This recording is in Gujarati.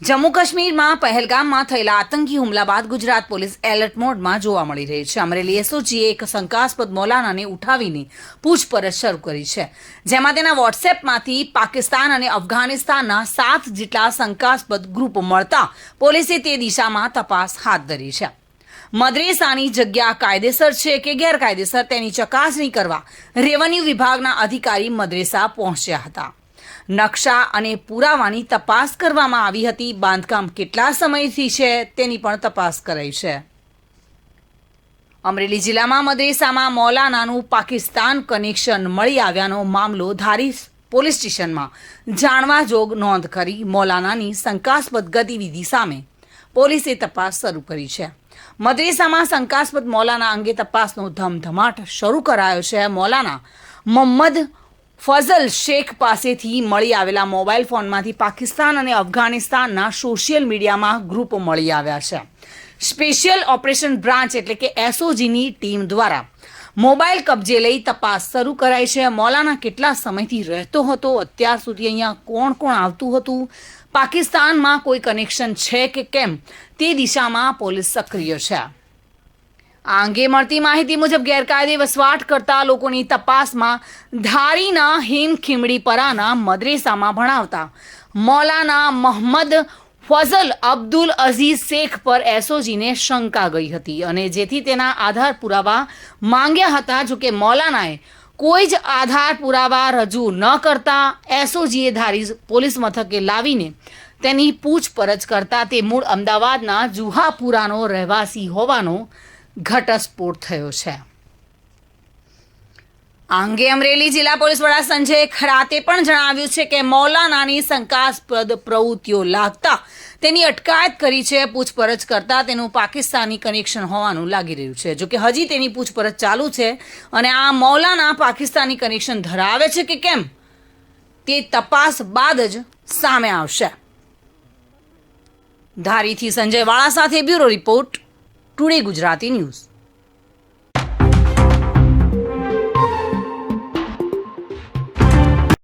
જમ્મુ કાશ્મીરમાં પહેલગામમાં થયેલા આતંકી હુમલા બાદ ગુજરાત પોલીસ એલર્ટ મોડમાં જોવા મળી રહી છે. અમરેલી એસઓજીએ એક શંકાસ્પદ મૌલાનાને ઉઠાવીને પૂછપરછ શરૂ કરી છે, જેમાં તેના વોટ્સએપમાંથી પાકિસ્તાન અને અફઘાનિસ્તાનના 7 જેટલા શંકાસ્પદ ગ્રુપ મળતા પોલીસે તે દિશામાં તપાસ હાથ ધરી છે. મદ્રેસાની જગ્યા કાયદેસર છે કે ગેરકાયદેસર તેની ચકાસણી કરવા રેવન્યુ વિભાગના અધિકારી મદ્રેસા પહોંચ્યા હતા. નકશા અને પુરાવાની તપાસ કરવામાં આવી હતી. બાંધકામ કેટલા સમયથી છે તેની પણ તપાસ કરાઈ છે. અમરેલી જિલ્લામાં મદ્રેસામાં મૌલાનાનું પાકિસ્તાન કનેક્શન મળી આવ્યાનો મામલો ધારી પોલીસ સ્ટેશનમાં જાણવા જોગ નોંધ કરી મૌલાનાની શંકાસ્પદ ગતિવિધિ સામે પોલીસે તપાસ શરૂ કરી છે. મદ્રેસામાં શંકાસ્પદ મૌલાના અંગે તપાસનો ધમધમાટ શરૂ કરાયો છે. મૌલાના મોહમ્મદ ફઝલ શેખ પાસેથી મળી આવેલા મોબાઈલ ફોનમાંથી પાકિસ્તાન અને અફઘાનિસ્તાનના સોશિયલ મીડિયામાં ગ્રુપ મળી આવ્યા છે. સ્પેશિયલ ઓપરેશન બ્રાન્ચ એટલે કે એસઓજીની ટીમ દ્વારા મોબાઈલ કબજે લઈ તપાસ શરૂ કરાઈ છે. મૌલાના કેટલા સમયથી રહેતો હતો, અત્યાર સુધી અહીંયા કોણ કોણ આવતું હતું, પાકિસ્તાનમાં કોઈ કનેક્શન છે કે કેમ, તે દિશામાં પોલીસ સક્રિય છે. આ અંગે મળતી માહિતી મુજબ ગેરકાયદે વસવાટ કરતા લોકોની તપાસમાં ધારીના હિમખીમડીપરાના મદ્રેસામાં ભણાવતા મૌલાના મોહમ્મદ ફઝલ અબ્દુલ અઝીઝ શેખ પર એસઓજીને શંકા ગઈ હતી અને જેથી તેના આધાર પુરાવા માંગ્યા હતા. જોકે મૌલાનાએ કોઈ જ આધાર પુરાવા રજૂ ન કરતા એસઓજીએ ધારી પોલીસ મથકે લાવીને તેની પૂછપરછ કરતા તે મૂળ અમદાવાદના જુહાપુરાનો રહેવાસી હોવાનો ઘટસ્ફોટ થયો છે. આ અંગે અમરેલી જિલ્લા પોલીસ વડા સંજય ખરાતે પણ જણાવ્યું છે કે મૌલાનાની શંકાસ્પદ પ્રવૃત્તિઓ લાગતા તેની અટકાયત કરી છે. પૂછપરછ કરતા તેનું પાકિસ્તાની કનેક્શન હોવાનું લાગી રહ્યું છે. જોકે હજી તેની પૂછપરછ ચાલુ છે અને આ મૌલાના પાકિસ્તાની કનેક્શન ધરાવે છે કે કેમ તે તપાસ બાદ જ સામે આવશે. ધારીથી સંજય વાળા સાથે bureau report, today Gujarati news.